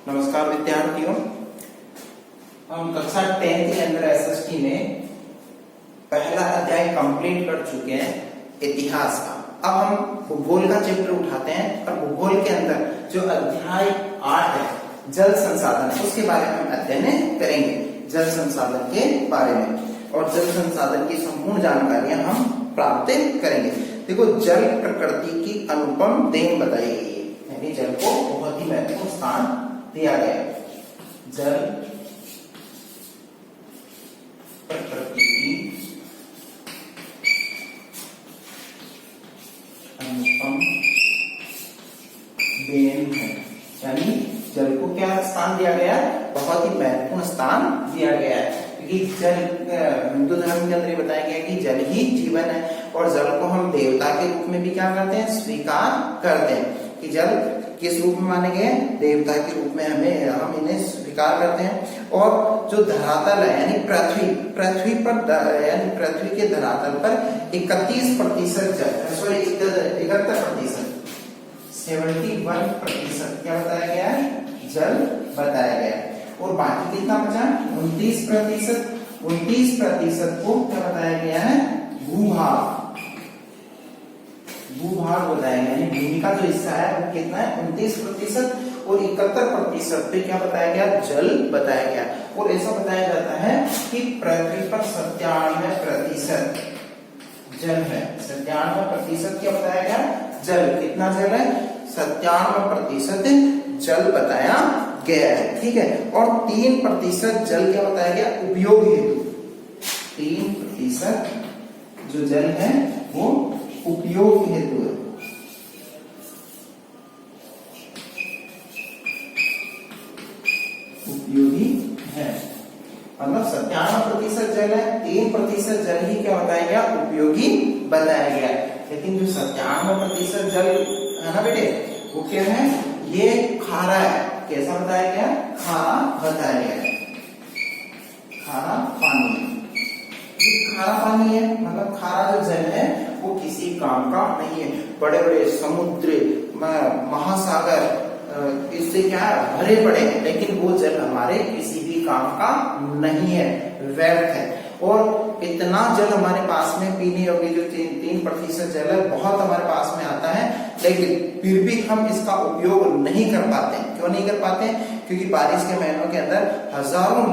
नमस्कार विद्यार्थियों, हम कक्षा 10 के अंदर एसएसटी में पहला अध्याय कंप्लीट कर चुके हैं इतिहास का। अब हम भूगोल का चैप्टर उठाते हैं और भूगोल के अंदर जो अध्याय 8 है जल संसाधन, उसके बारे में हम अध्ययन करेंगे। जल संसाधन के बारे में और जल संसाधन की संपूर्ण जानकारियां हम प्राप्त करेंगे। देखो, जल प्रकृति की अनुपम देन बताई गई है, यानी जल को बहुत ही महत्वपूर्ण स्थान दिया गया है। जल प्रकृति की अनुपम देन है, यानी जल को क्या स्थान दिया गया है? बहुत ही महत्वपूर्ण स्थान दिया गया है। क्योंकि जल, हिंदू धर्म के अंदर बताया गया कि जल ही जीवन है और जल को हम देवता के रूप में भी क्या करते हैं? स्वीकार करते हैं। कि जल किस रूप में माने गए? देवता के रूप में हम इन्हें स्वीकार करते हैं। और जो धरातल है यानी पृथ्वी पर, यानी पृथ्वी के धरातल पर 31% जल, सॉरी 71%, 71% क्या बताया गया है? जल बताया गया है। और बाकी कितना बचा? 29% को क्या बताया गया है? भूभाग बताया गया, यानी भूमि का जो हिस्सा है वो कितना है? 29%। और 71% पे क्या बताया गया? जल बताया गया। और ऐसा बताया जाता है कि पृथ्वी पर 97% जल है। 97% क्या बताया गया? जल। कितना जल है? 97% जल बताया गया है। ठीक है। और 3% जल क्या बताया गया? उपयोग हेतु। 3% जो जल है वो उपयोग हेतु है। उपयोगी है, मतलब 97% जल है, 3% जल ही क्या बताया गया? उपयोगी बताया गया। लेकिन जो 97% जल है ना बेटे, वो क्या है? ये खारा है। कैसा बताया गया? खारा बताया गया है। खारा पानी, ये खारा पानी है, मतलब खारा जो जल है वो किसी काम का नहीं है। बड़े बड़े समुद्र, महासागर इससे क्या है? भरे पड़े हैं, लेकिन वो जल हमारे किसी भी काम का नहीं है, व्यर्थ है। और इतना जल हमारे पास में पीने योग्य जो 3% जल है बहुत हमारे पास में आता है, लेकिन फिर भी हम इसका उपयोग नहीं कर पाते। क्यों नहीं कर पाते? क्योंकि बारिश के महीनों के अंदर हजारों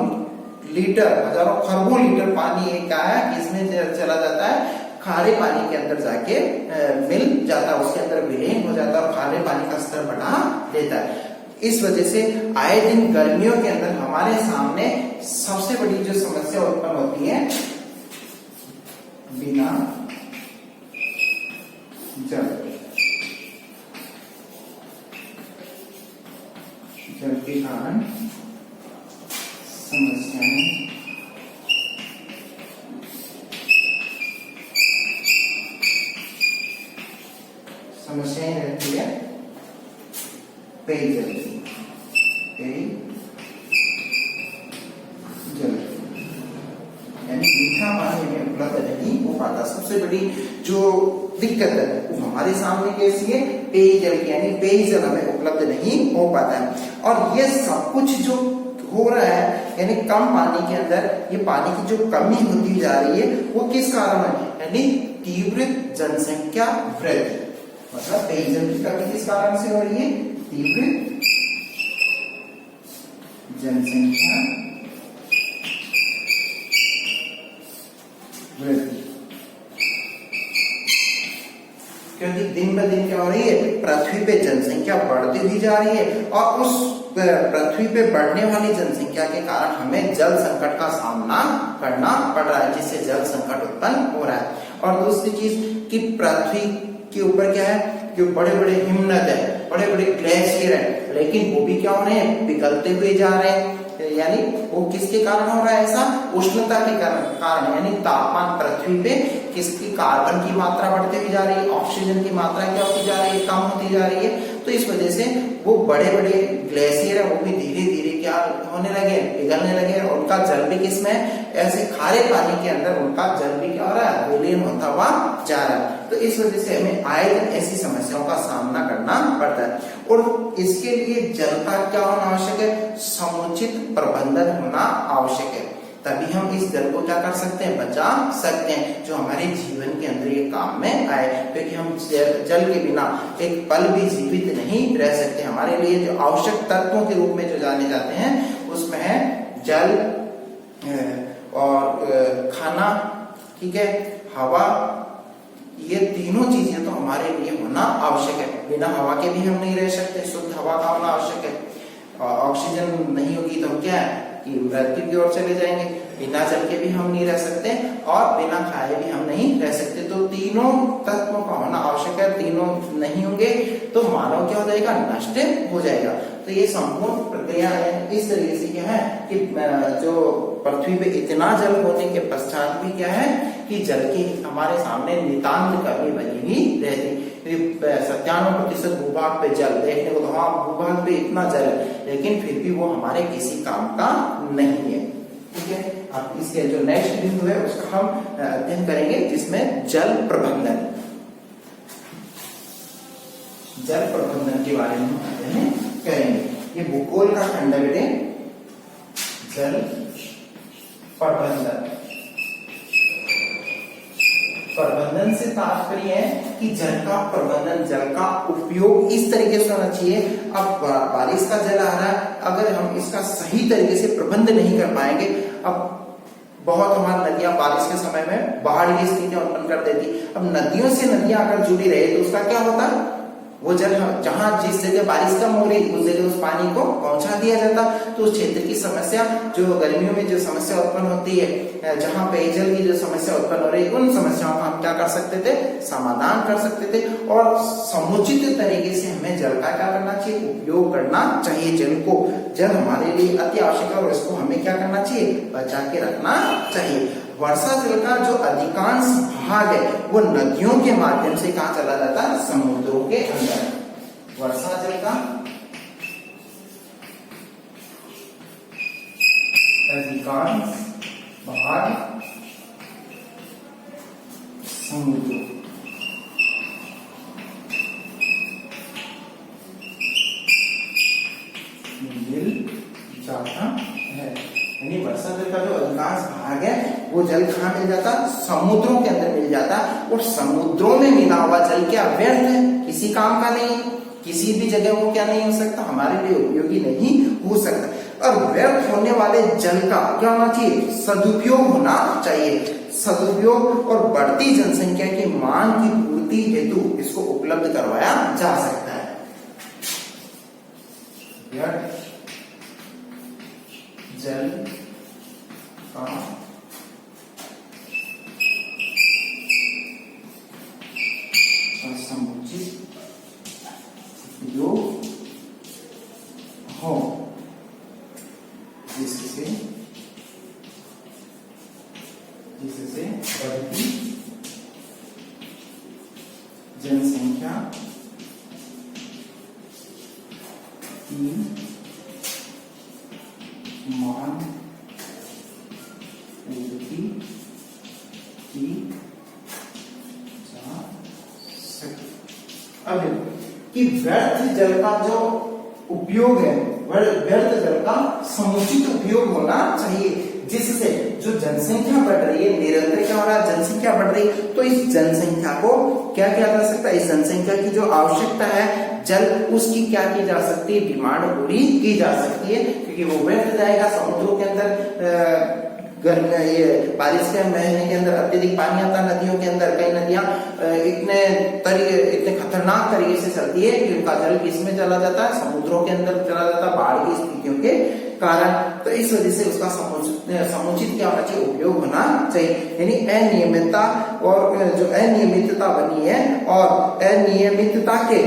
खरबों लीटर पानी क्या है? इसमें चला जाता है, खारे पानी के अंदर जाके मिल जाता है, उसके अंदर विलीन हो जाता है और खारे पानी का स्तर बढ़ा देता है। इस वजह से आए दिन गर्मियों के अंदर हमारे सामने सबसे बड़ी जो समस्या उत्पन्न होती है, बिना जल के कारण समस्याएं रहती है पेयजल की। यानी मीठा पानी में उपलब्ध नहीं हो पाता। सबसे बड़ी जो दिक्कत है वो हमारे सामने कैसी है? पेयजल की, यानी पेयजल हमें उपलब्ध नहीं हो पाता है। और ये सब कुछ जो हो रहा है, यानी कम पानी के अंदर ये पानी की जो कमी होती जा रही है, वो किस कारण है? यानी तीव्र जनसंख्या वृद्धि। मतलब पेयजल की कमी किस कारण से हो रही है? तीव्र जनसंख्या वृद्धि। क्योंकि दिन ब दिन क्या हो रही है? पृथ्वी पे जनसंख्या बढ़ती हुई जा रही है और उस पृथ्वी पे बढ़ने वाली जनसंख्या के कारण हमें जल संकट का सामना करना पड़ रहा है, जिससे जल संकट उत्पन्न हो रहा है। और दूसरी चीज कि पृथ्वी के ऊपर क्या है? जो बड़े बड़े हिमनद है, बड़े बड़े ग्लेशियर है, लेकिन वो भी क्या हो रहे हैं? पिघलते हुए जा रहे हैं। यानी वो किसके कारण हो रहा है ऐसा? उष्णता के कारण, यानी तापमान पृथ्वी पे किसकी कार्बन की मात्रा बढ़ती हुई जा रही है, ऑक्सीजन की मात्रा क्या होती जा रही है? कम होती जा रही है। तो इस वजह से वो बड़े बड़े ग्लेशियर है वो भी धीरे धीरे क्या होने लगे? पिघलने लगे। और उनका जल भी किसमें? ऐसे खारे पानी के अंदर उनका जल भी क्या हो रहा है? विलीन होता हुआ जा रहा है। तो इस वजह से हमें आए दिन ऐसी समस्याओं का सामना करना पड़ता है। और इसके लिए जल का क्या होना आवश्यक है? समुचित प्रबंधन होना आवश्यक है, तभी हम इस जल को क्या कर सकते हैं? बचा सकते हैं, जो हमारे जीवन के अंदर ये काम में आए। क्योंकि हम जल के बिना एक पल भी जीवित नहीं रह सकते। हमारे लिए जो आवश्यक तत्वों के रूप में जो जाने जाते हैं उसमें है जल और खाना, ठीक है, हवा, ये तीनों चीजें तो हमारे लिए होना आवश्यक है। बिना हवा के भी हम नहीं रह सकते, शुद्ध हवा का होना आवश्यक है। ऑक्सीजन नहीं होगी तो हम क्या है कि मृत्यु की ओर चले जाएंगे। बिना जल के भी हम नहीं रह सकते और बिना खाए भी हम नहीं रह सकते। तो तीनों तत्वों का होना आवश्यक है। तीनों नहीं होंगे तो मानव क्या हो जाएगा? नष्ट हो जाएगा। तो ये संपूर्ण प्रक्रिया है। इस तरीके से क्या है कि जो पृथ्वी पे इतना जल होने के पश्चात भी क्या है कि जल की हमारे सामने नितांत कमी बनी हुई रहती। 97% भूभाग पे जल देखने को, तो हाँ भूभाग पे इतना जल है, लेकिन फिर भी वो हमारे किसी काम का नहीं है। ठीक है, अब इसके जो नेक्स्ट बिंदु है उसका हम अध्ययन करेंगे, जिसमें जल प्रबंधन, जल प्रबंधन के बारे में अध्ययन करेंगे। ये भूगोल का खंड है बेटे, जल प्रबंधन। प्रबंधन से तात्पर्य है कि जल का प्रबंधन, जल का उपयोग इस तरीके से होना चाहिए। अब बारिश का जल आ रहा है, अगर हम इसका सही तरीके से प्रबंध नहीं कर पाएंगे, अब बहुत हमारी नदियां बारिश के समय में बाढ़ की स्थितियां उत्पन्न कर देती। अब नदियों से नदियां अगर जुड़ी रहे तो उसका क्या होता? वो जल जहां जिस जगह बारिश कम हो रही उस जगह उस पानी को पहुंचा दिया जाता। तो उस क्षेत्र की समस्या, जो गर्मियों में जो समस्या उत्पन्न होती है, जहां पेयजल की जो समस्या उत्पन्न हो रही है, उन समस्याओं का हम क्या कर सकते थे? समाधान कर सकते थे। और समुचित तरीके से हमें जल का क्या करना चाहिए? उपयोग करना चाहिए। जल को, जल हमारे लिए अति आवश्यक है और इसको हमें क्या करना चाहिए? बचा के रखना चाहिए। वर्षा जल का जो अधिकांश भाग है वो नदियों के माध्यम से कहां चला जाता है? समुद्रों के अंदर। वर्षा जल का अधिकांश भाग समुद्र मिल जाता है। यानी वर्षा जल का जो अधिकांश भाग है वो जल कहाँ मिल जाता? समुद्रों के अंदर मिल जाता। और समुद्रों में मिला हुआ जल क्या? व्यर्थ है, किसी काम का नहीं, किसी भी जगह वो क्या नहीं हो सकता? हमारे लिए उपयोगी नहीं हो सकता। और व्यर्थ होने वाले जल का क्या होना चाहिए? सदुपयोग होना चाहिए। सदुपयोग और बढ़ती जनसंख्या की मांग की पूर्ति हेतु इसको उपलब्ध करवाया जा सकता है। जल का समुचित उपयोग हो, जिससे बढ़ती जनसंख्या की मांग पूर्ति की जा सके। अब कि व्यर्थ जल का जो उपयोग है, व्यर्थ जल का समुचित उपयोग होना चाहिए, जिससे जो जनसंख्या बढ़ रही है, निरंतर क्या हो रहा है? जनसंख्या बढ़ रही है। तो इस जनसंख्या को क्या किया जा सकता है? इस जनसंख्या की जो आवश्यकता है जल, उसकी क्या की जा सकती है? डिमांड पूरी की जा सकती है, क्योंकि वो व्यर्थ जाएगा समुद्रों के अंदर। गर्मी, ये बारिश के महीने के अंदर अत्यधिक पानी आता है नदियों के अंदर। कई नदियां इतने खतरनाक तरीके से चलती है कि उनका जल किसमें चला जाता है? समुद्रों के अंदर चला जाता है, बाढ़ की स्थितियों के कारण। तो इस वजह से उसका समुचित क्या होना चाहिए? उपयोग होना चाहिए। यानी अनियमितता, और जो अनियमितता बनी है और अनियमितता के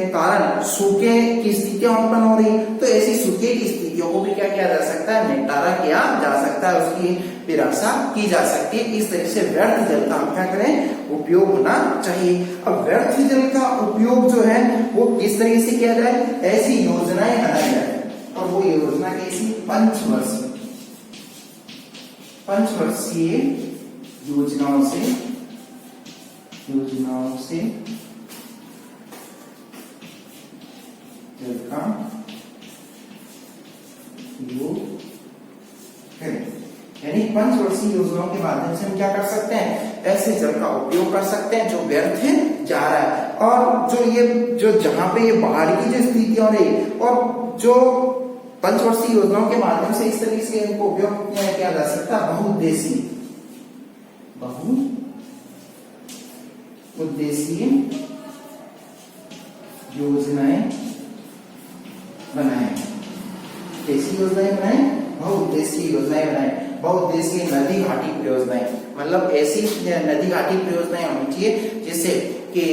कारण सूखे की स्थितियां उत्पन्न हो रही, तो ऐसी सूखे की स्थितियों को भी क्या किया जा सकता है? निपटारा किया जा सकता है, उसकी भी रक्षा की जा सकती है। इस तरह से व्यर्थ जल का हम क्या करें? उपयोग होना चाहिए। अब व्यर्थ जल का उपयोग जो है वो किस तरीके से किया जाए? ऐसी योजनाएं बनाई जाए, और वो योजना कैसी? पंचवर्षीय योजनाओं से जल का उपयोग करें। यानी पंचवर्षीय योजनाओं के माध्यम से हम क्या कर सकते हैं, ऐसे जल का उपयोग कर सकते हैं जो व्यर्थ जा रहा है। और जो जहां पे ये बाढ़ की जो स्थितियां हो रही और जो पंचवर्षीय योजनाओं के माध्यम से इस तरीके से इनको उपयोग किया जा सकता है, बहुउद्देशीय योजनाएं बनाए, कैसी योजनाएं बनाए, बहुउद्देशीय योजनाएं बनाए। बहुउद्देशीय नदी घाटी परियोजनाएं, मतलब ऐसी नदी घाटी परियोजनाएं होनी चाहिए जिससे कि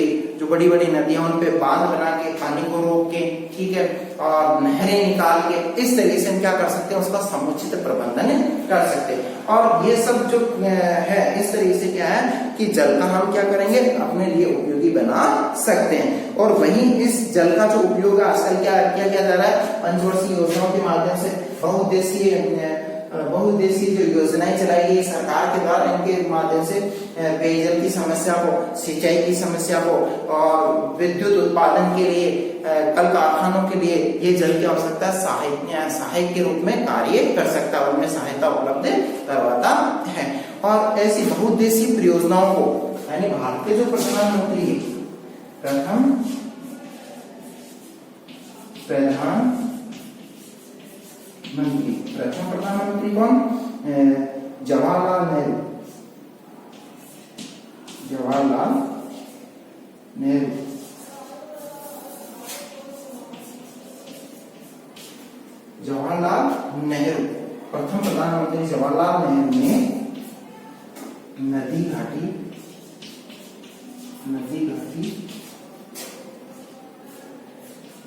जो बड़ी बड़ी नदियां उन पे बांध बना के पानी को रोक के, ठीक है, और नहरें निकाल के इस तरीके से हम क्या कर सकते हैं, उसका समुचित प्रबंधन कर सकते हैं। और ये सब जो है इस तरीके से क्या है कि जल का हम क्या करेंगे, अपने लिए उपयोगी बना सकते हैं। और वहीं इस जल का जो उपयोग आजकल क्या किया जा रहा है, पंचवर्षीय योजनाओं के माध्यम से बहुउद्देशीय जो योजनाएं चलाई गई सरकार के द्वारा, इनके माध्यम से पेयजल की समस्या को, सिंचाई की समस्या को और विद्युत उत्पादन के लिए, कल कारखानों के लिए ये जल की आवश्यकता सहायक के रूप में कार्य कर सकता है, उनमें सहायता उपलब्ध करवाता है। और ऐसी बहुउद्देशीय परियोजनाओं को, यानी भारत के जो प्रधानमंत्री प्रथम प्रधानमंत्री कौन, जवाहरलाल नेहरू। प्रथम प्रधानमंत्री जवाहरलाल नेहरू ने नदी घाटी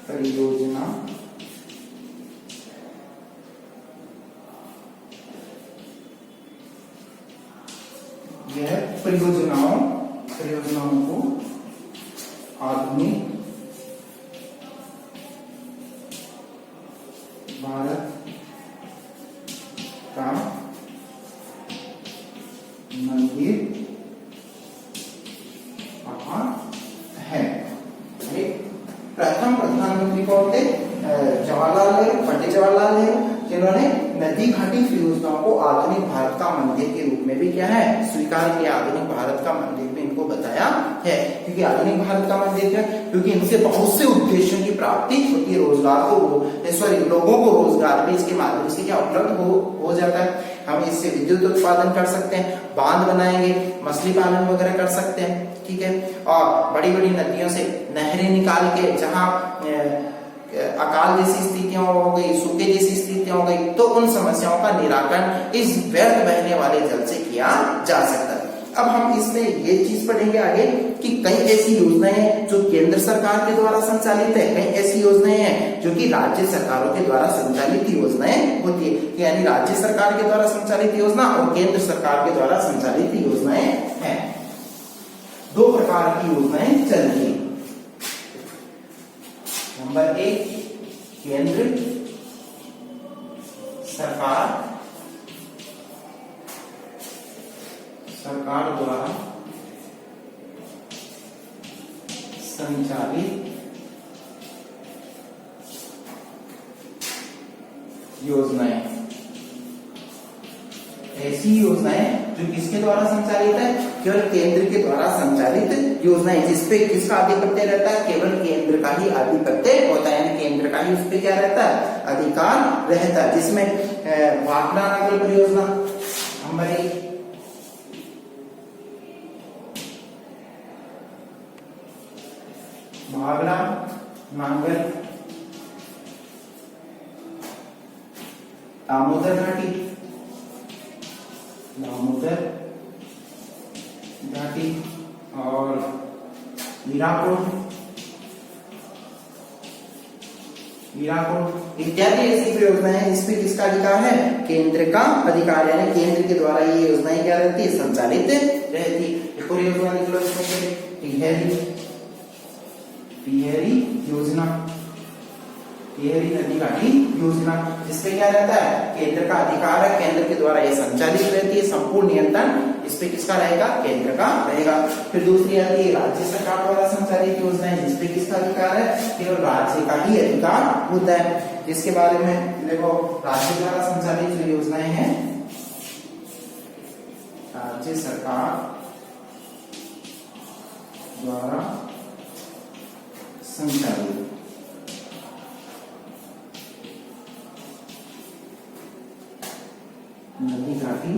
परियोजना परियोजनाओं को आधुनिक भारत का मंदिर कहाँ है। प्रथम प्रधानमंत्री कौन थे, पंडित जवाहरलाल नेहरू, जिन्होंने नदी घाटी परियोजनाओं को आधुनिक भारत का मंदिर के रूप में भी क्या है, स्वीकार किया। आधुनिक भारत का मंदिर भी इनको बताया है, क्योंकि आधुनिक भारत का मंदिर क्या, क्योंकि इनसे बहुत से उद्देश्यों की प्राप्ति होती है, लोगों को रोजगार भी इसके माध्यम से क्या उपलब्ध हो जाता है। हम इससे विद्युत उत्पादन कर सकते हैं, बांध बनाएंगे, मछली पालन वगैरह कर सकते हैं, ठीक है, और बड़ी बड़ी नदियों से नहरें निकाल के, जहाँ अकाल जैसी स्थितियां हो गई, सूखे जैसी स्थितियां हो गई, तो उन समस्याओं का निराकरण इस व्यर्थ बहने वाले जल से किया जा सकता है। अब हम इसमें ये चीज पढ़ेंगे आगे कि कई ऐसी योजनाएं हैं जो केंद्र सरकार के द्वारा संचालित है, कई ऐसी योजनाएं हैं जो कि राज्य सरकारों के द्वारा संचालित योजनाएं होती है। यानी राज्य सरकार के द्वारा संचालित योजना और केंद्र सरकार के द्वारा संचालित योजनाएं हैं। दो प्रकार की योजनाएं चलती है। नंबर 1, केंद्र सरकार द्वारा संचालित योजनाएं। ऐसी योजनाएं जो किसके द्वारा संचालित है, केवल केंद्र के द्वारा संचालित योजनाएं, जिसपे किसका आधिपत्य रहता है, केवल केंद्र का ही आधिपत्य होता है, यानी केंद्र का ही उस पर क्या रहता है, अधिकार रहता है। जिसमें भाखड़ा नागल परियोजना नंबर 1, भाखड़ा नांगल दामोदर घाटी और हीराकुंड इत्यादि ऐसी परियोजनाएं हैं जिसमें किसका अधिकार है, केंद्र का अधिकार, यानी केंद्र के द्वारा ये योजनाएं क्या रहती है, संचालित रहती। परियोजना लिख लो इसमें, टिहरी योजना, ये हरी नदी घाटी योजना, जिसपे क्या रहता है, केंद्र का अधिकार है, केंद्र के द्वारा ये संचालित रहती है, संपूर्ण नियंत्रण इस पे किसका रहेगा, केंद्र का रहेगा। फिर दूसरी आती है राज्य सरकार द्वारा संचालित योजनाएं, जिसपे किसका अधिकार है, केवल राज्य का ही अधिकार होता है। जिसके बारे में देखो, राज्य द्वारा संचालित जो योजनाएं हैं, राज्य सरकार द्वारा संचालित नदी घाटी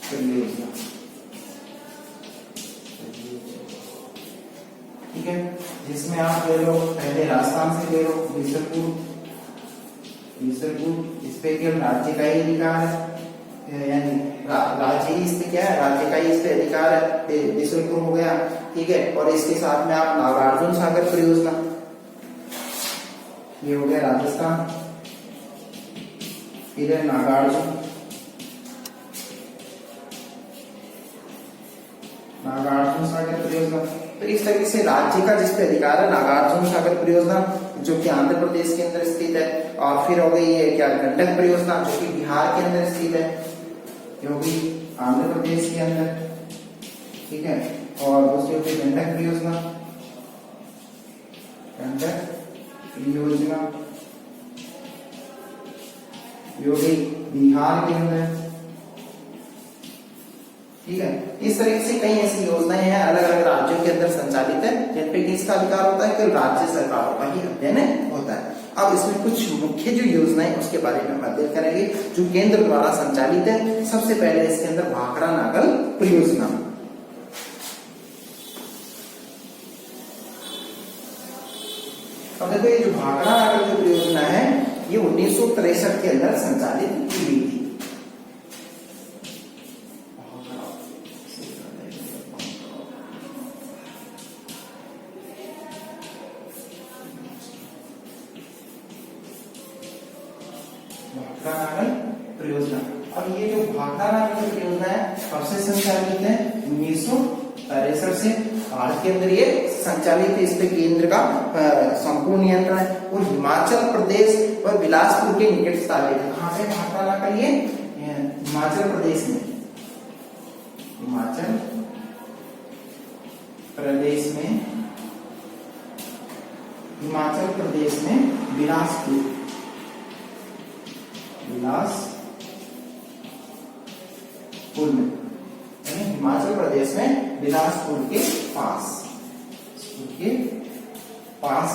परियोजना, ठीक है, जिसमें आप ले लो पहले राजस्थान से ले लो बीसलपुर, इस पे केवल राज्य का ही अधिकार है, यानी राज्य ही इस पे क्या है, राज्य का ही इस पे अधिकार है, बीसलपुर हो गया, ठीक है। और इसके साथ में आप नागार्जुन सागर परियोजना, ये हो गया राजस्थान, इधर नागार्जुन सागर परियोजना। तो इस तरीके से राज्य का जिस पे अधिकार है नागार्जुन सागर परियोजना, जो कि आंध्र प्रदेश के अंदर स्थित है। और फिर हो गई है क्या, गंडक परियोजना, जो कि बिहार के अंदर स्थित है, क्योंकि आंध्र प्रदेश के अंदर, ठीक है। और दूसरी होगी गंडक परियोजना, जो कि बिहार के अंदर, ठीक है। इस तरीके से कई ऐसी योजनाएं हैं अलग अलग राज्यों के अंदर संचालित है, जिन पे किसका अधिकार होता है, केवल राज्य सरकारों का ही अध्ययन होता है। अब इसमें कुछ मुख्य जो योजनाएं उसके बारे में हम अध्ययन करेंगे, जो केंद्र द्वारा संचालित है। सबसे पहले इसके अंदर भाखड़ा नागल परियोजना। अब देखो, ये जो भाखड़ा नागल जो परियोजना है, ये 1963 के अंदर संचालित की गई थी। परियोजना, अब ये जो भाखड़ा नागल परियोजना है, कब से संचालित है, 1963 से भारत के अंदर ये संचालित है। इस पे केंद्र का संपूर्ण नियंत्रण है, और हिमाचल प्रदेश और बिलासपुर के निकट स्थापित है। कहां पे भाखड़ा नागल, ये हिमाचल प्रदेश में, हिमाचल प्रदेश में बिलासपुर में, हिमाचल प्रदेश में बिलासपुर के पास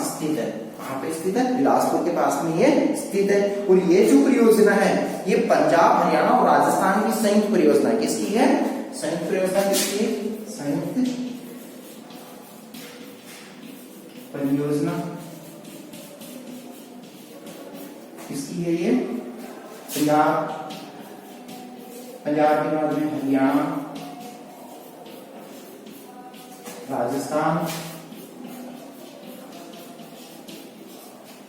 स्थित है। कहां पे स्थित है, बिलासपुर के पास में ये स्थित है। और ये जो परियोजना है, ये पंजाब, हरियाणा और राजस्थान की संयुक्त परियोजना, किसकी है, संयुक्त परियोजना, किसकी, संयुक्त परियोजना किसकी है, ये पंजाब के बाद में हरियाणा, राजस्थान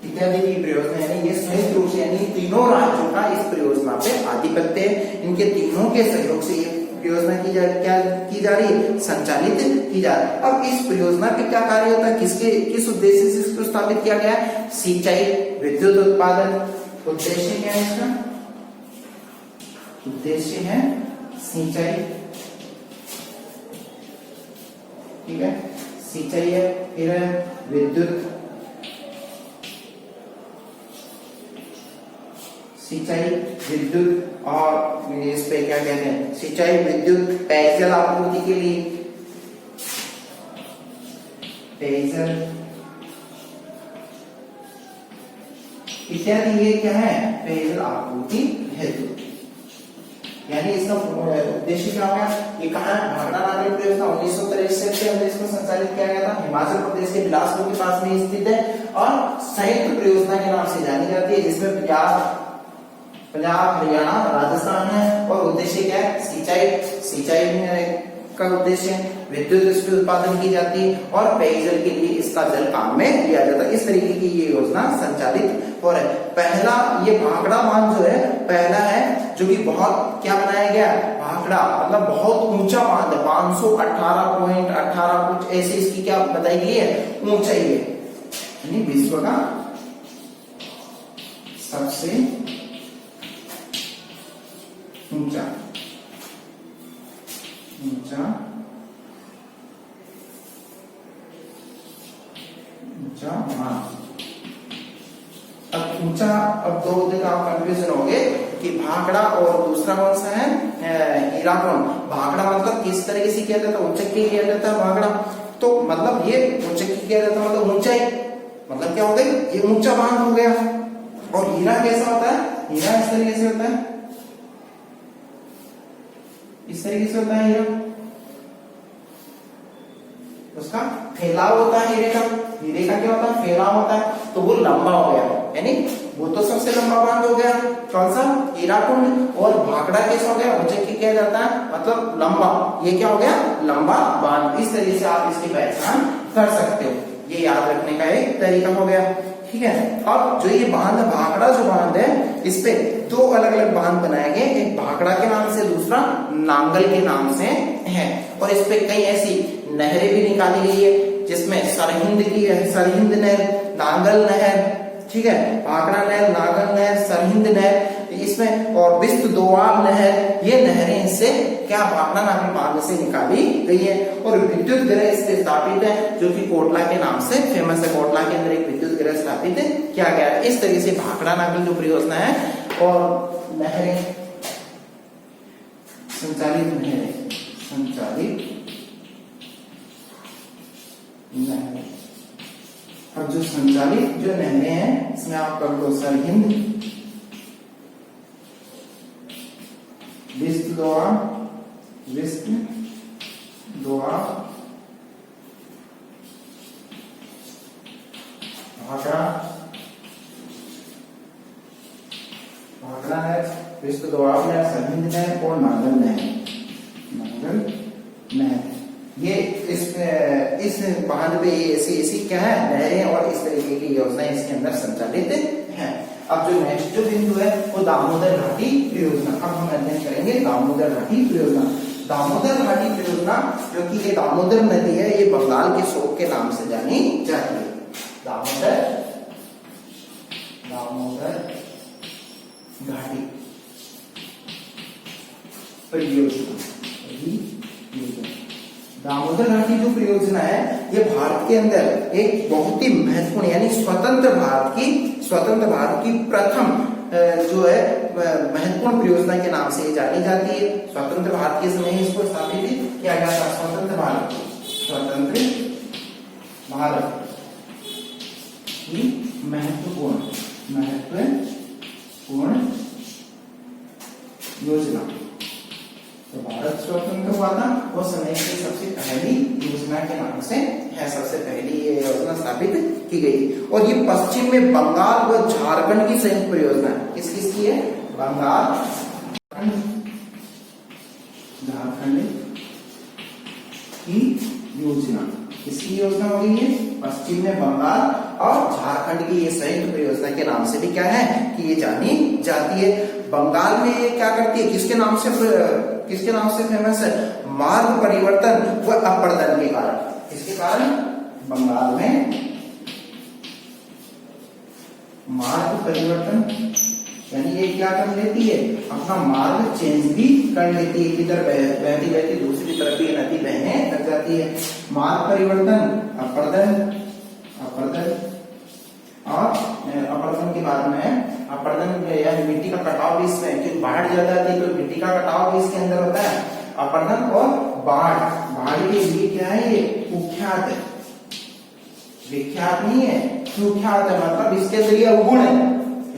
इत्यादि की परियोजना है। ये संयुक्त रूप से, यानी तीनों राज्यों का इस परियोजना पे आधिपत्य है। इनके तीनों के सहयोग से ये परियोजना की जा रही है, संचालित की जा रही है। अब इस परियोजना पे क्या कार्य होता है, किस उद्देश्य से इसको स्थापित किया गया है, सिंचाई, विद्युत उत्पादन। उद्देश्य क्या है इसका, उद्देश्य है सिंचाई, ठीक है, सिंचाई है। फिर विद्युत, सिंचाई, विद्युत, और इस पे क्या कहते हैं, सिंचाई, विद्युत, पेयजल आपूर्ति के लिए, पेयजल इत्यादि, ये क्या है, पेयजल आपूर्ति हेतु। यानी इसका उद्देश्य क्या होगा, ये कहा भाखड़ा नागल परियोजना 1963 से अंदर इसको संचालित किया गया था। हिमाचल प्रदेश के बिलासपुर के पास में स्थित है, और संयुक्त परियोजना के नाम से जानी जाती है, जिसमें पंजाब, हरियाणा, राजस्थान है। और उद्देश्य क्या है, सिंचाई का उद्देश्य, विद्युत इसके उत्पादन की जाती है, और पेयजल के लिए इसका जल काम में लिया जाता है। इस तरीके की ये योजना संचालित हो रही है। पहला ये भाखड़ा बांध जो है, पहला है जो कि बहुत क्या बनाया गया, भाखड़ा, मतलब बहुत ऊंचा बांध है, 518.18 कुछ ऐसे इसकी क्या बताई गई है, ऊंचाई है, यानी विश्व का सबसे ऊंचा ऊंचा ऊंचा बांध। अब ऊंचा, अब दो देखो आप कंफ्यूजन हो गए कि भाखड़ा और दूसरा कौन सा है, हीराकुंड। भाखड़ा मतलब किस तरीके से किया जाता है, ऊंचक्की किया जाता है भाखड़ा, तो मतलब ये ऊंचक्की किया जाता है, मतलब ऊंचाई, मतलब क्या हो गई, ये ऊंचा बांध हो गया। और हीरा कैसा होता है, हीरा इस तरीके से होता है, इस तरीके से होता है हीरा, उसका फैलाव होता है हीरे का, हीरे का क्या होता है, फैलाव होता है, तो वो लंबा हो गया, यानी वो तो सबसे लंबा बांध हो गया, कौन सा, हीराकुंड। और भाखड़ा कैसा हो गया, ऊंचक्की किया जाता है, मतलब लंबा, ये क्या हो गया, लंबा बांध। इस तरीके से आप इसकी पहचान कर सकते हो, ये याद रखने का एक तरीका हो गया, ठीक है। अब जो ये बांध, भाखड़ा जो बांध है, इस पे दो अलग अलग बांध बनाए गए, एक भाखड़ा के नाम से, दूसरा नांगल के नाम से है। और इस पे कई ऐसी नहरें भी निकाली गई है, जिसमें सरहिंद की है, सरहिंद नहर, नांगल नहर, ठीक है, भाखड़ा नहर, नांगल नहर, सरहिंद नहर इसमें, और बिस्त दोआब नहर, ये नहरें इससे क्या भाखड़ा नांगल बांध से निकाली गई है। और विद्युत ग्रह इस पे स्थापित है, जो कि कोटला के नाम से फेमस है, कोटला के अंदर एक विद्युत ग्रह स्थापित किया गया है। इस तरीके से भाखड़ा नांगल जो परियोजना है, और नहरें, संचालित नहरें, संचालित नहरें। अब जो संचालित जो नहरें हैं, इसमें आप कर लो सरहिंद, विस्त दोआब, विस्त दोआब, भाखड़ा, भाखड़ा नहर, विस्त दोआब नहर, सरहिंद नहर और नांगल नहर, नांगल नहर। ये इस बांध पे ये ऐसी क्या है, नहरें और इस तरीके की योजनाएं इसके अंदर संचालित हैं। अब जो नेक्स्ट जो बिंदु है वो दामोदर घाटी परियोजना। अब हम अध्ययन करेंगे दामोदर घाटी परियोजना। दामोदर घाटी परियोजना, जो कि ये दामोदर नदी है, ये बंगाल के शोक के नाम से जानी जाती है। दामोदर घाटी परियोजना। दामोदर घाटी जो परियोजना है, ये भारत के अंदर एक बहुत ही महत्वपूर्ण, यानी स्वतंत्र भारत की प्रथम जो है महत्वपूर्ण परियोजना के नाम से जानी जाती है। स्वतंत्र भारत के समय इसको स्थापित किया गया था। स्वतंत्र भारत की महत्वपूर्ण योजना। तो भारत स्वतंत्र हुआ था उस समय की सबसे पहली योजना के नाम से है, सबसे पहली ये योजना स्थापित की गई। और ये पश्चिम में बंगाल व झारखंड की संयुक्त परियोजना है। किस किस की है, बंगाल, झारखंड की योजना। किसकी योजना हो गई है, पश्चिम में बंगाल और झारखंड की ये संयुक्त परियोजना के नाम से भी क्या है कि ये जानी जाती है। बंगाल में ये क्या करती है, किसके नाम से फेमस है, मार्ग परिवर्तन व अपर्दन के कारण। किसके कारण, बंगाल में मार्ग परिवर्तन, यानी ये क्या कर लेती है, अपना मार्ग चेंज भी कर लेती है, इधर बहती बहती दूसरी तरफ भी नदी बहने लग जाती है। मार्ग परिवर्तन, अपर्दन और अपर्दन के बाद में अपर्दन यानी मिट्टी का कटाव भी इसमें, क्योंकि बाढ़ ज्यादा आती है तो मिट्टी का कटाव भी इसके अंदर होता है। अपर्दन और बाढ़ के लिए क्या है, ये कुख्यात है, विख्यात नहीं है, कुख्यात है, मतलब इसके अंदर ये अवगुण है,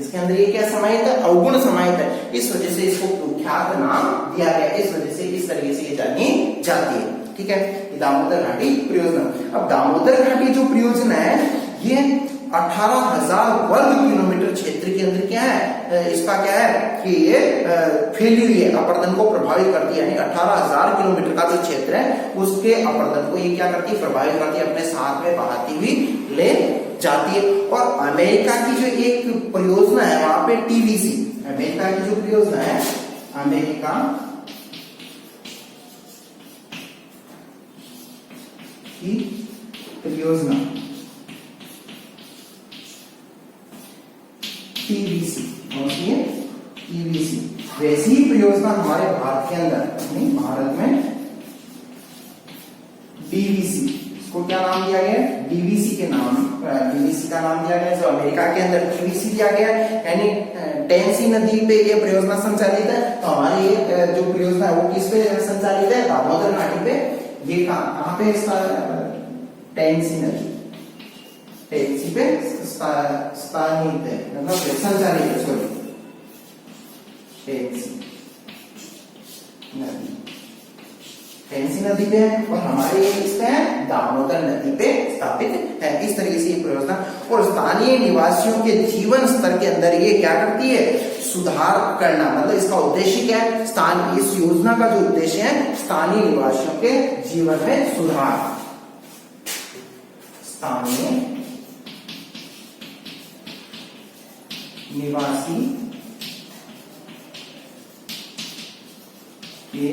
इसके अंदर ये क्या समाहित है, अवगुण समाहित है। इस वजह से इसको कुख्यात नाम दिया गया, इस वजह से इस तरीके से ये जानी जाती है। ठीक है, दामोदर घाटी परियोजना। अब दामोदर घाटी जो परियोजना है, ये 18,000 वर्ग किलोमीटर क्षेत्र के अंदर क्या है, इसका क्या है कि ये फैली हुई है, अपर्दन को प्रभावित करती है। यानी 18,000 किलोमीटर का जो क्षेत्र है उसके अपर्दन को ये क्या करती है, प्रभावित करती है, अपने साथ में बहाती हुई ले जाती है। और अमेरिका की जो एक परियोजना है वहां पे टीवीसी, अमेरिका की जो परियोजना है अमेरिका की परियोजना टीबीसी, कौन सी है? टीबीसी। वैसी ही परियोजना हमारे भारत के अंदर, नहीं भारत में डीवीसी, इसको क्या नाम दिया गया? डीवीसी के नाम, डीवीसी का नाम दिया गया। जो अमेरिका के अंदर डीवीसी दिया गया, यानी टेनेसी नदी पे ये परियोजना संचालित है। तो हमारी ये जो परियोजना है वो किस पे संचालित है? दामोदर घाटी पे। ये कहाँ पे? टेनेसी नदी, टेनेसी पे स्थानित है, मतलब संचालित है, सॉरी, टेनेसी नदी, टेनेसी नदी पे है। और हमारे इस पे दामोदर नदी पे स्थापित है। इस तरीके से ये परियोजना, और स्थानीय निवासियों के जीवन स्तर के अंदर ये क्या करती है? सुधार करना। मतलब इसका उद्देश्य क्या है? इस योजना का जो उद्देश्य है, स्थानीय निवासियों के जीवन में सुधार। स्थानीय निवासी के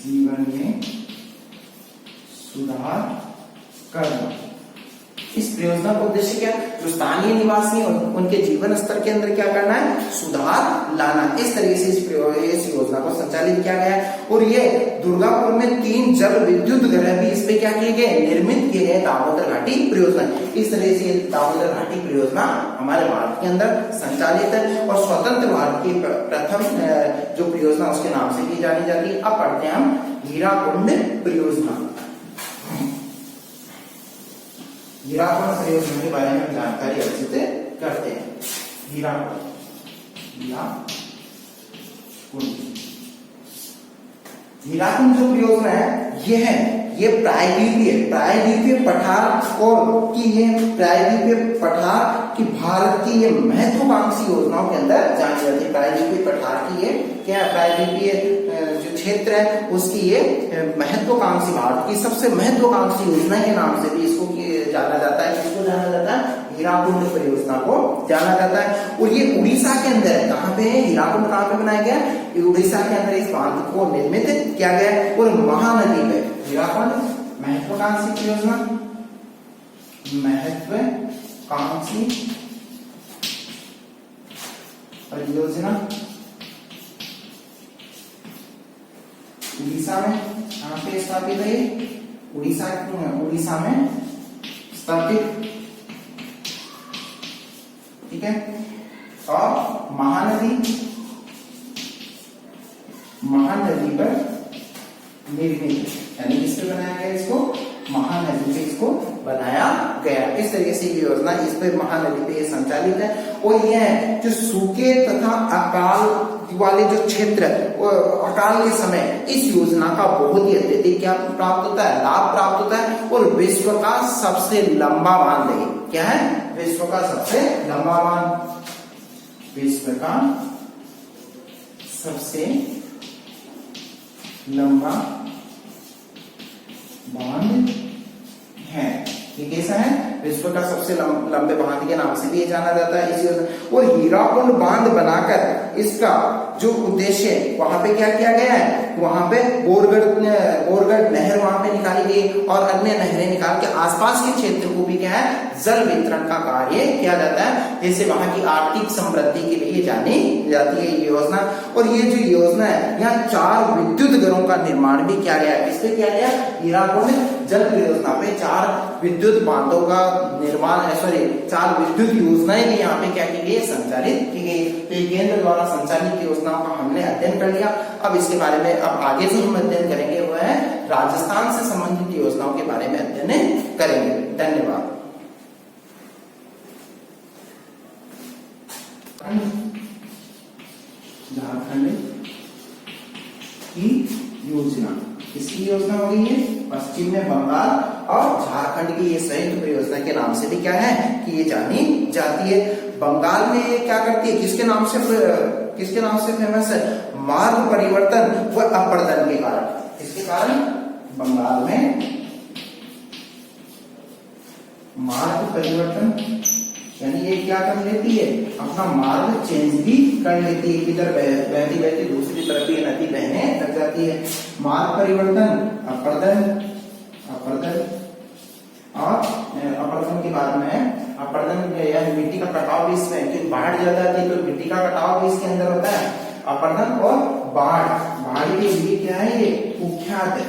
जीवन में सुधार करना। इस परियोजना का उद्देश्य क्या है? जो स्थानीय निवासी उनके जीवन स्तर के अंदर क्या करना है? सुधार लाना। इस तरीके से इस योजना को संचालित किया गया है। और ये दुर्गापुर में 3 जल विद्युत ग्रह भी इस पे क्या किए गए? निर्मित किए गए, दामोदर घाटी परियोजना। इस तरह से दामोदर घाटी परियोजना हमारे भारत के अंदर संचालित है। और स्वतंत्र भारत की प्रथम जो परियोजना उसके नाम से भी जानी जाती है। अब पढ़ते हैं हम हीराकुंड परियोजना। हीराकुंड परियोजना के बारे में जानकारी अर्जित करते हैं। हीराकुंड जो परियोजना है, ये प्रायद्वीपीय पठार और की ये प्रायद्वीपीय पठार की भारत की ये महत्वाकांक्षी योजनाओं के अंदर जानी जाती है। प्रायद्वीपीय पठार की ये क्या? प्रायद्वीपीय जो क्षेत्र है उसकी ये महत्वाकांक्षी, भारत की सबसे महत्वाकांक्षी योजना के नाम से भी इसको जाना जाता है। किसको जाना जाता है? हीराकुंड परियोजना को जाना जाता है। और ये उड़ीसा के अंदर है। कहाँ पे है हीराकुंड? कहाँ पे बनाया गया? ये उड़ीसा के अंदर इस बांध को निर्मित किया गया। और महानदी पे हीराकुंड महत्वाकांक्षी परियोजना, महत्वाकांक्षी परियोजना उड़ीसा में कहाँ पे स्थापित है? उड़ीसा में स्थापित, ठीक है। और महानदी पर निर्मित, यानी किस पे बनाया गया? इसको महानदी पे इसको बनाया गया। इस तरीके से ये योजना इस पे महानदी पे संचालित है। और यह जो सूखे तथा अकाल वाले जो क्षेत्र, अकाल के समय इस योजना का बहुत ही अत्यधिक क्या प्राप्त होता है? लाभ प्राप्त होता है। और विश्व का सबसे लंबा बांध है। क्या है? विश्व का सबसे लंबा बांध, विश्व का सबसे लंबा बांध है। ये कैसा है? विश्व का सबसे लंबे बांध के नाम से भी जाना जाता है इस योजना। और हीराकुंड बांध बनाकर इसका जो उद्देश्य है, वहां पे क्या किया गया है? वहां पे बोरगढ़ नहर वहां पे निकाली गई और अन्य नहरें निकाल के आसपास के क्षेत्र को भी क्या है? जल वितरण का कार्य किया जाता है। जैसे वहां की आर्थिक समृद्धि के लिए जानी जाती है ये योजना। और ये जो योजना है, यहाँ 4 विद्युत घरों का निर्माण भी किया गया है। किसपे किया गया? हीराकुंड जल परियोजना पे 4 विद्युत बांधों का निर्माण है, 4 विद्युत योजनाएं भी यहाँ पे क्या की गई? संचालित की गई। तो केंद्र द्वारा संचालित योजनाओं का हमने अध्ययन कर लिया। अब इसके बारे में अब आगे जो हम अध्ययन करेंगे वो है राजस्थान से संबंधित योजनाओं के बारे में अध्ययन करेंगे। धन्यवाद। झारखंड की योजना, किसकी योजना हो गई है? पश्चिम में बंगाल और झारखंड की ये संयुक्त परियोजना के नाम से भी क्या है कि ये जानी जाती है। बंगाल में ये क्या करती है? किसके नाम से फेमस है? मार्ग परिवर्तन व अपरदन के कारण। किसके कारण? बंगाल में मार्ग परिवर्तन यानी ये क्या कर लेती है, अपना मार्ग चेंज भी कर लेती है, किधर बहती बहती दूसरी तरफ ये नदी बहने लग जाती है। मार्ग परिवर्तन, अपर्दन, और अपर्दन के बाद में अपर्दन या मिट्टी का कटाव भी इसमें, क्योंकि बाढ़ ज्यादा आती है तो मिट्टी का कटाव भी इसके अंदर होता है। अपर्दन और बाढ़ के लिए क्या है, ये कुख्यात है,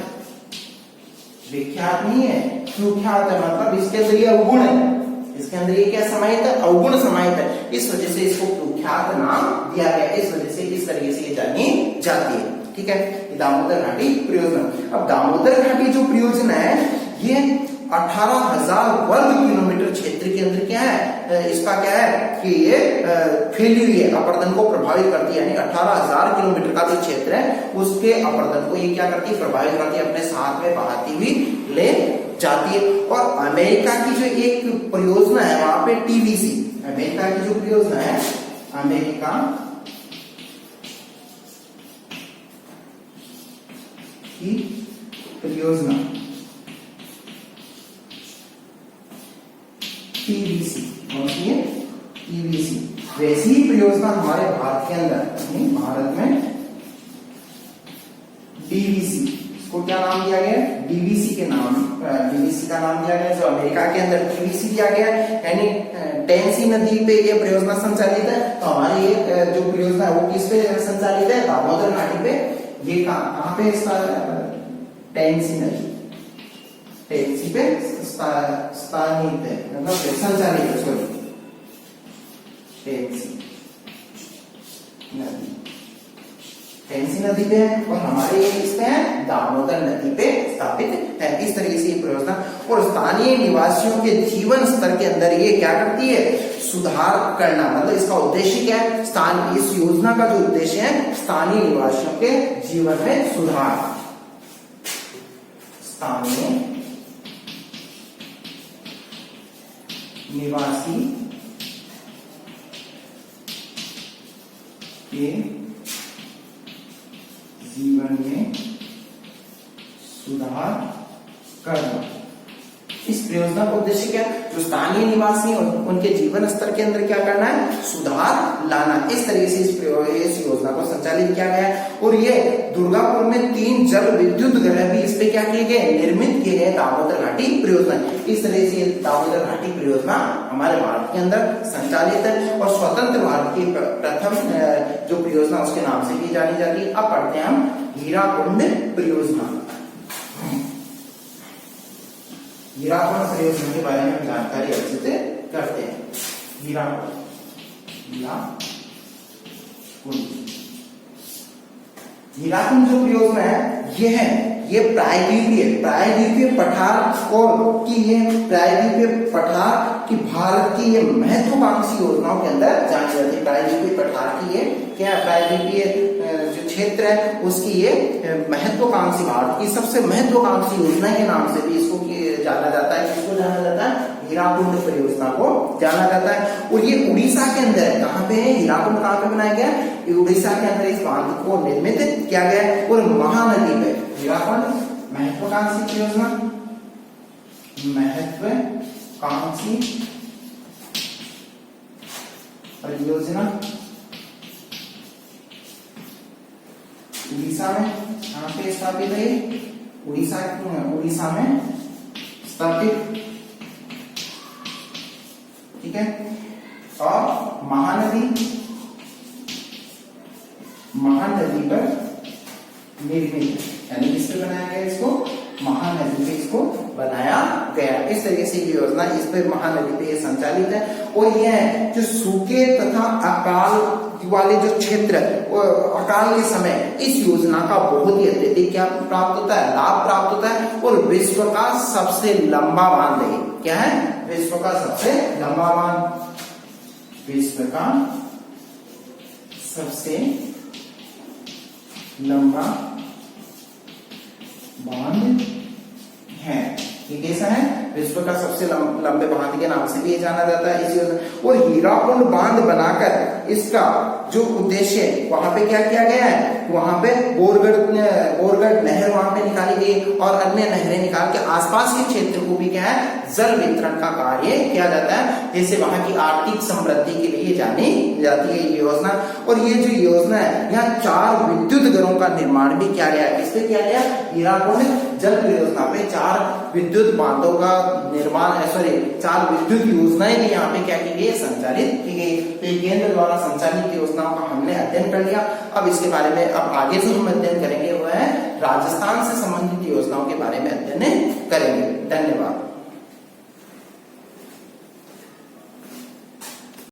विख्यात नहीं है, कुख्यात है, मतलब इसके अंदर ये अवगुण है, इसके अंदर ये क्या समाहित है, अवगुण समाहित है, इस वजह से इसको कुख्यात नाम दिया गया, इस वजह से इस तरीके से ये जानी जाती है। ठीक है, दामोदर घाटी परियोजना। अब दामोदर घाटी जो परियोजना है ये 18,000 वर्ग किलोमीटर क्षेत्र के अंदर क्या है, इसका क्या है कि ये फैली हुई है, अपर्दन को प्रभावित करती है, यानी 18,000 किलोमीटर का जो क्षेत्र है उसके अपर्दन को ये क्या करती है, प्रभावित करती है, अपने साथ में बहाती हुई ले जाती है। और अमेरिका की जो एक परियोजना है वहां पे टीवीसी, अमेरिका की जो परियोजना है, अमेरिका की परियोजना टीवीसी, कौन सी है, टीवीसी, वैसी ही परियोजना हमारे भारत के अंदर, भारत में डीवीसी, इसको क्या नाम दिया गया, डीवीसी के नाम, डीवीसी का नाम दिया गया, जो अमेरिका के अंदर डीवीसी दिया गया, यानी टेनेसी नदी पे ये परियोजना संचालित है। तो हमारी ये जो परियोजना है वो किस पे संचालित है, दामोदर घाटी पे। ये कहाँ पे इसका, टेनेसी नदी, टेनेसी पे स्थानित है, मतलब संचालित है, सॉरी, टेनेसी नदी, टेनेसी नदी पे है, और हमारे ये इस पे है, दामोदर नदी पे स्थापित है। इस तरीके से ये परियोजना, और स्थानीय निवासियों के जीवन स्तर के अंदर ये क्या करती है, सुधार करना, मतलब इसका उद्देश्य क्या है, इस योजना का जो उद्देश्य है स्थानीय निवासियों के जीवन में सुधार, स्थानीय निवासी के जीवन में सुधार करना। इस परियोजना का उद्देश्य क्या है, जो स्थानीय निवासी उनके जीवन स्तर के अंदर क्या करना है, सुधार लाना। इस तरीके से इस योजना को संचालित किया गया है। और ये दुर्गापुर में 3 जल विद्युत ग्रह भी इस पे क्या किए गए, निर्मित किए गए, दामोदर घाटी परियोजना। इस तरह से दामोदर घाटी परियोजना हमारे भारत के अंदर संचालित है, और स्वतंत्र भारत की प्रथम जो परियोजना उसके नाम से भी जानी जाती है। अब पढ़ते हैं हम हीराकुंड परियोजना। हीराकुंड परियोजना के बारे में जानकारी अर्जित करते हैं। हीराकुंड जो परियोजना है ये प्रायद्वीपीय पठार और की ये प्रायद्वीपीय पठार की भारत की ये महत्वाकांक्षी योजनाओं के अंदर जानी जाती है। प्रायद्वीपीय पठार की ये क्या, प्रायद्वीपीय जो क्षेत्र है उसकी ये महत्वाकांक्षी, भारत की सबसे महत्वाकांक्षी योजना के नाम से भी इसको जाना जाता है। किसको जाना जाता है, हीराकुंड परियोजना को जाना जाता है। और ये उड़ीसा के अंदर है, कहाँ पे है, हीराकुंड कहाँ पे बनाया गया, ये उड़ीसा के अंदर इस बांध को निर्मित किया गया है। और महानदी पे हीराकुंड महत्वाकांक्षी परियोजना, महत्वाकांक्षी परियोजना उड़ीसा में कहाँ पे स्थापित है, उड़ीसा में स्थापित, ठीक है। और महानदी पर निर्मित, यानी किस पे बनाया गया, इसको महानदी पे इसको बनाया गया। इस तरीके से ये योजना इस पे महानदी पे ये संचालित है। और यह जो सूखे तथा अकाल वाले जो क्षेत्र, अकाल के समय इस योजना का बहुत ही अत्यधिक क्या प्राप्त होता है, लाभ प्राप्त होता है। और विश्व का सबसे लंबा बांध है, क्या है, विश्व का सबसे लंबा बांध, विश्व का सबसे लंबा बांध है। ये कैसा है, विश्व का सबसे लंबे बांध के नाम से भी जाना जाता है इस योजना। और हीराकुंड बांध बनाकर इसका जो उद्देश्य है वहां पे क्या किया गया है, वहां पे बोरगढ़ नहर वहां पे निकाली गई और अन्य नहरें निकाल के आसपास के क्षेत्र को भी क्या है जल वितरण का कार्य किया जाता है, जिससे वहां की आर्थिक समृद्धि के लिए जानी जाती है ये योजना। और ये जो योजना है यहाँ 4 विद्युत घरों का निर्माण भी किया गया है। किसपे किया गया? हीराकुंड जल परियोजना पे 4 विद्युत बांधों का निर्माण 4 विद्युत योजनाएं भी यहाँ पे क्या की गई, संचालित की गई। तो केंद्र द्वारा संचालित योजनाओं का हमने अध्ययन कर लिया। अब इसके बारे में अब आगे जो हम अध्ययन करेंगे वो है राजस्थान से संबंधित योजनाओं के बारे में अध्ययन करेंगे। धन्यवाद।